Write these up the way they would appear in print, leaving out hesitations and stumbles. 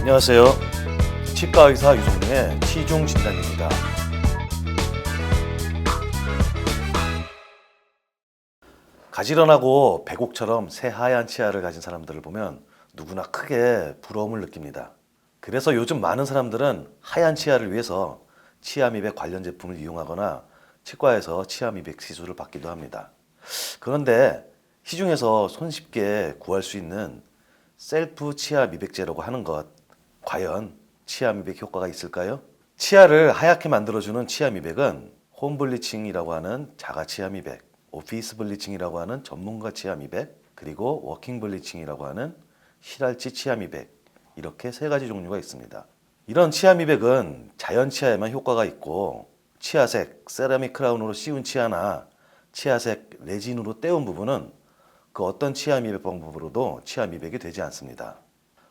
안녕하세요. 치과의사 유성룡의 치중 진단입니다. 가지런하고 백옥처럼 새하얀 치아를 가진 사람들을 보면 누구나 크게 부러움을 느낍니다. 그래서 요즘 많은 사람들은 하얀 치아를 위해서 치아 미백 관련 제품을 이용하거나 치과에서 치아 미백 시술을 받기도 합니다. 그런데 시중에서 손쉽게 구할 수 있는 셀프 치아 미백제라고 하는 것, 과연 치아 미백 효과가 있을까요? 치아를 하얗게 만들어주는 치아 미백은 홈 블리칭이라고 하는 자가 치아 미백, 오피스 블리칭이라고 하는 전문가 치아 미백, 그리고 워킹 블리칭이라고 하는 실알치 치아 미백, 이렇게 세 가지 종류가 있습니다. 이런 치아 미백은 자연 치아에만 효과가 있고 치아색, 세라믹 크라운으로 씌운 치아나 치아색, 레진으로 떼운 부분은 그 어떤 치아 미백 방법으로도 치아 미백이 되지 않습니다.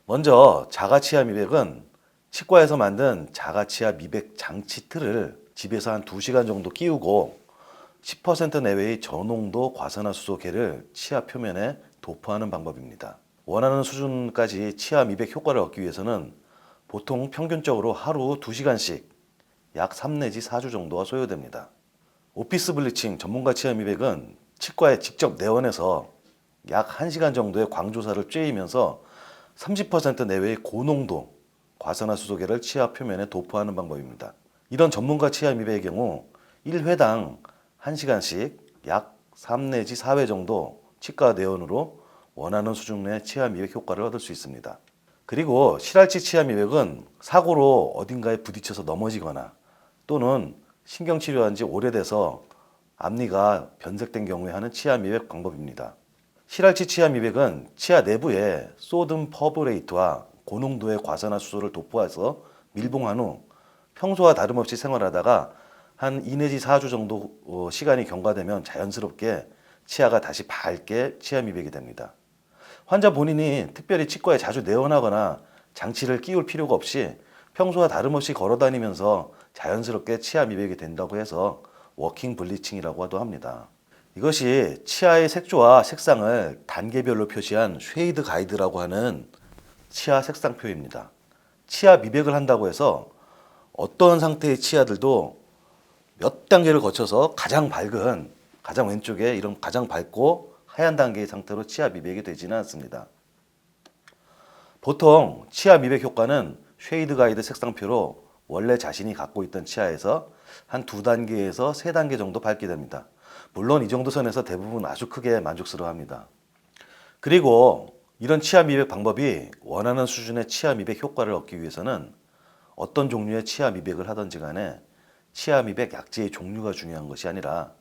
먼저 자가 치아 미백은 치과에서 만든 자가 치아 미백 장치 틀을 집에서 한 2시간 정도 끼우고 10% 내외의 저농도 과산화수소계를 치아 표면에 도포하는 방법입니다. 원하는 수준까지 치아 미백 효과를 얻기 위해서는 보통 평균적으로 하루 2시간씩 약 3 내지 4주 정도가 소요됩니다. 오피스 블리칭 전문가 치아 미백은 치과에 직접 내원해서 약 1시간 정도의 광조사를 쬐이면서 30% 내외의 고농도 과산화수소계를 치아 표면에 도포하는 방법입니다. 이런 전문가 치아 미백의 경우 1회당 1시간씩 약 3 내지 4회 정도 치과 내원으로 원하는 수준의 치아 미백 효과를 얻을 수 있습니다. 그리고 실알치 치아 미백은 사고로 어딘가에 부딪혀서 넘어지거나 또는 신경치료한 지 오래돼서 앞니가 변색된 경우에 하는 치아 미백 방법입니다. 실알치 치아 미백은 치아 내부에 소듐 퍼브레이트와 고농도의 과산화수소를 도포해서 밀봉한 후 평소와 다름없이 생활하다가 한 2 내지 4주 정도 시간이 경과되면 자연스럽게 치아가 다시 밝게 치아 미백이 됩니다. 환자 본인이 특별히 치과에 자주 내원하거나 장치를 끼울 필요가 없이 평소와 다름없이 걸어다니면서 자연스럽게 치아 미백이 된다고 해서 워킹 블리칭이라고도 합니다. 이것이 치아의 색조와 색상을 단계별로 표시한 쉐이드 가이드라고 하는 치아 색상표입니다. 치아 미백을 한다고 해서 어떤 상태의 치아들도 몇 단계를 거쳐서 가장 밝은, 가장 왼쪽에 이런 가장 밝고 하얀 단계의 상태로 치아 미백이 되지는 않습니다. 보통 치아 미백 효과는 쉐이드 가이드 색상표로 원래 자신이 갖고 있던 치아에서 한 2단계에서 3단계 정도 밝게 됩니다. 물론 이 정도 선에서 대부분 아주 크게 만족스러워합니다. 그리고 이런 치아 미백 방법이 원하는 수준의 치아 미백 효과를 얻기 위해서는 어떤 종류의 치아 미백을 하든지 간에 치아 미백 약제의 종류가 중요한 것이 아니라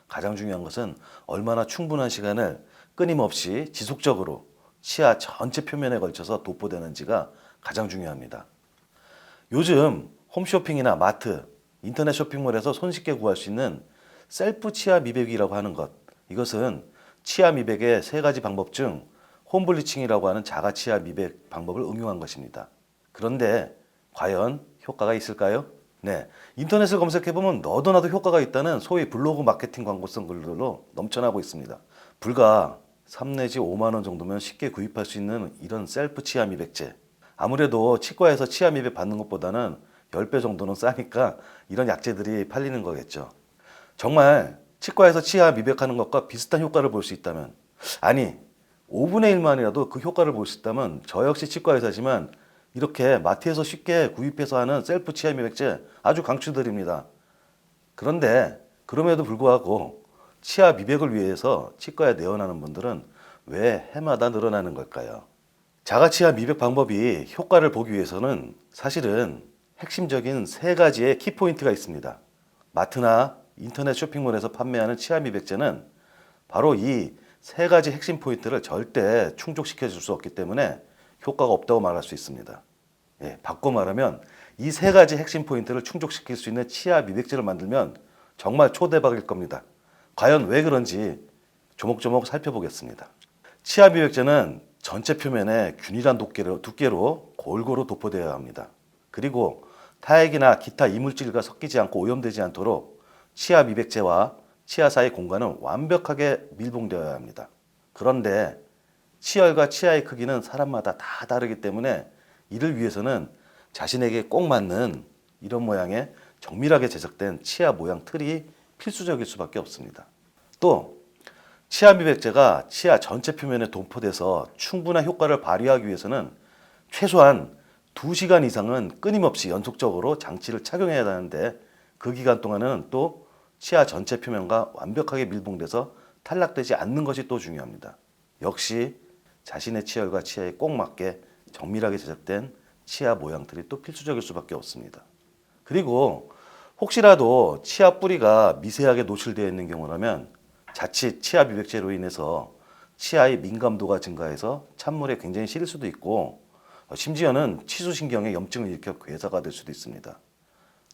가장 중요한 것은 얼마나 충분한 시간을 끊임없이 지속적으로 치아 전체 표면에 걸쳐서 도포되는지가 가장 중요합니다. 요즘 홈쇼핑이나 마트, 인터넷 쇼핑몰에서 손쉽게 구할 수 있는 셀프 치아 미백이라고 하는 것, 이것은 치아 미백의 3가지 방법 중 홈블리칭이라고 하는 자가 치아 미백 방법을 응용한 것입니다. 그런데 과연 효과가 있을까요? 네, 인터넷을 검색해보면 너도나도 효과가 있다는 소위 블로그 마케팅 광고성 글들로 넘쳐나고 있습니다. 불과 3 내지 5만 원 정도면 쉽게 구입할 수 있는 이런 셀프 치아 미백제, 아무래도 치과에서 치아 미백 받는 것보다는 10배 정도는 싸니까 이런 약제들이 팔리는 거겠죠. 정말 치과에서 치아 미백하는 것과 비슷한 효과를 볼 수 있다면, 아니 5분의 1만이라도 그 효과를 볼 수 있다면 저 역시 치과 의사지만 이렇게 마트에서 쉽게 구입해서 하는 셀프 치아 미백제 아주 강추드립니다. 그런데 그럼에도 불구하고 치아 미백을 위해서 치과에 내원하는 분들은 왜 해마다 늘어나는 걸까요? 자가 치아 미백 방법이 효과를 보기 위해서는 사실은 핵심적인 3가지의 키포인트가 있습니다. 마트나 인터넷 쇼핑몰에서 판매하는 치아 미백제는 바로 이 3가지 핵심 포인트를 절대 충족시켜 줄 수 없기 때문에 효과가 없다고 말할 수 있습니다. 바꿔 말하면 이 3가지 핵심 포인트를 충족시킬 수 있는 치아 미백제를 만들면 정말 초대박일 겁니다. 과연 왜 그런지 조목조목 살펴보겠습니다. 치아 미백제는 전체 표면에 균일한 두께로 골고루 도포되어야 합니다. 그리고 타액이나 기타 이물질과 섞이지 않고 오염되지 않도록 치아 미백제와 치아 사이 공간은 완벽하게 밀봉되어야 합니다. 그런데 치열과 치아의 크기는 사람마다 다 다르기 때문에 이를 위해서는 자신에게 꼭 맞는 이런 모양의 정밀하게 제작된 치아 모양 틀이 필수적일 수밖에 없습니다. 또 치아 미백제가 치아 전체 표면에 도포돼서 충분한 효과를 발휘하기 위해서는 최소한 2시간 이상은 끊임없이 연속적으로 장치를 착용해야 하는데 그 기간 동안은 또 치아 전체 표면과 완벽하게 밀봉돼서 탈락되지 않는 것이 또 중요합니다. 역시 자신의 치열과 치아에 꼭 맞게 정밀하게 제작된 치아 모양틀이 또 필수적일 수밖에 없습니다. 그리고 혹시라도 치아 뿌리가 미세하게 노출되어 있는 경우라면 자칫 치아 미백제로 인해서 치아의 민감도가 증가해서 찬물에 굉장히 시릴 수도 있고 심지어는 치수신경에 염증을 일으켜 괴사가 될 수도 있습니다.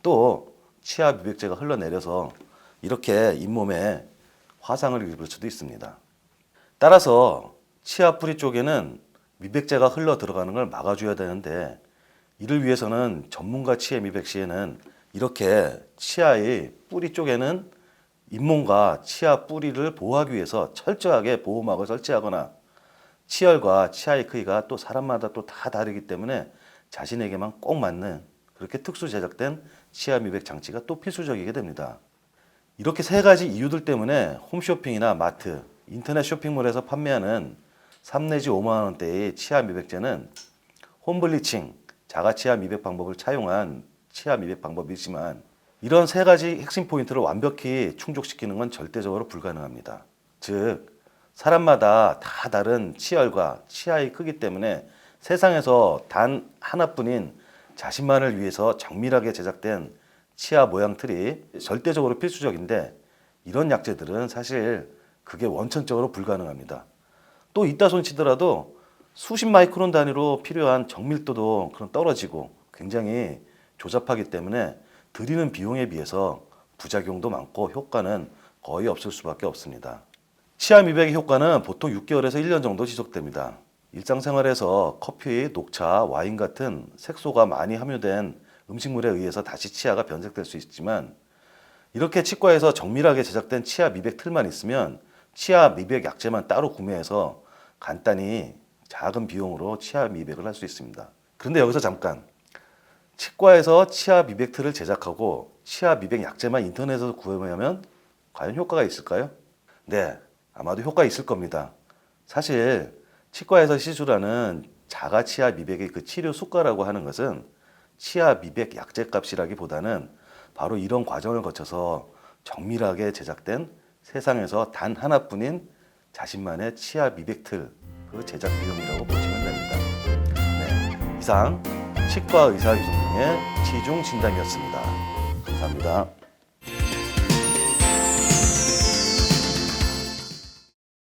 또 치아 미백제가 흘러내려서 이렇게 잇몸에 화상을 입을 수도 있습니다. 따라서 치아 뿌리 쪽에는 미백제가 흘러 들어가는 걸 막아줘야 되는데 이를 위해서는 전문가 치아 미백 시에는 이렇게 치아의 뿌리 쪽에는 잇몸과 치아 뿌리를 보호하기 위해서 철저하게 보호막을 설치하거나 치열과 치아의 크기가 또 사람마다 또 다 다르기 때문에 자신에게만 꼭 맞는 그렇게 특수 제작된 치아 미백 장치가 또 필수적이게 됩니다. 이렇게 세 가지 이유들 때문에 홈쇼핑이나 마트, 인터넷 쇼핑몰에서 판매하는 3 내지 5만 원대의 치아 미백제는 홈블리칭, 자가 치아 미백 방법을 차용한 치아 미백 방법이지만 이런 세 가지 핵심 포인트를 완벽히 충족시키는 건 절대적으로 불가능합니다. 즉 사람마다 다 다른 치열과 치아의 크기 때문에 세상에서 단 하나뿐인 자신만을 위해서 정밀하게 제작된 치아 모양 틀이 절대적으로 필수적인데 이런 약재들은 사실 그게 원천적으로 불가능합니다. 또 이따 손치더라도 수십 마이크론 단위로 필요한 정밀도도 그런 떨어지고 굉장히 조잡하기 때문에 들이는 비용에 비해서 부작용도 많고 효과는 거의 없을 수밖에 없습니다. 치아 미백의 효과는 보통 6개월에서 1년 정도 지속됩니다. 일상생활에서 커피, 녹차, 와인 같은 색소가 많이 함유된 음식물에 의해서 다시 치아가 변색될 수 있지만 이렇게 치과에서 정밀하게 제작된 치아 미백 틀만 있으면 치아 미백 약재만 따로 구매해서 간단히 작은 비용으로 치아 미백을 할 수 있습니다. 그런데 여기서 잠깐 치과에서 치아 미백 틀을 제작하고 치아 미백 약재만 인터넷에서 구매하면 과연 효과가 있을까요? 네, 아마도 효과 있을 겁니다. 사실 치과에서 시술하는 자가 치아 미백의 그 치료 수가라고 하는 것은 치아 미백 약재 값이라기보다는 바로 이런 과정을 거쳐서 정밀하게 제작된 세상에서 단 하나뿐인 자신만의 치아 미백 틀 그 제작 비용이라고 보시면 됩니다. 네, 이상 치과 의사 유성룡의 치중 진담이었습니다. 감사합니다.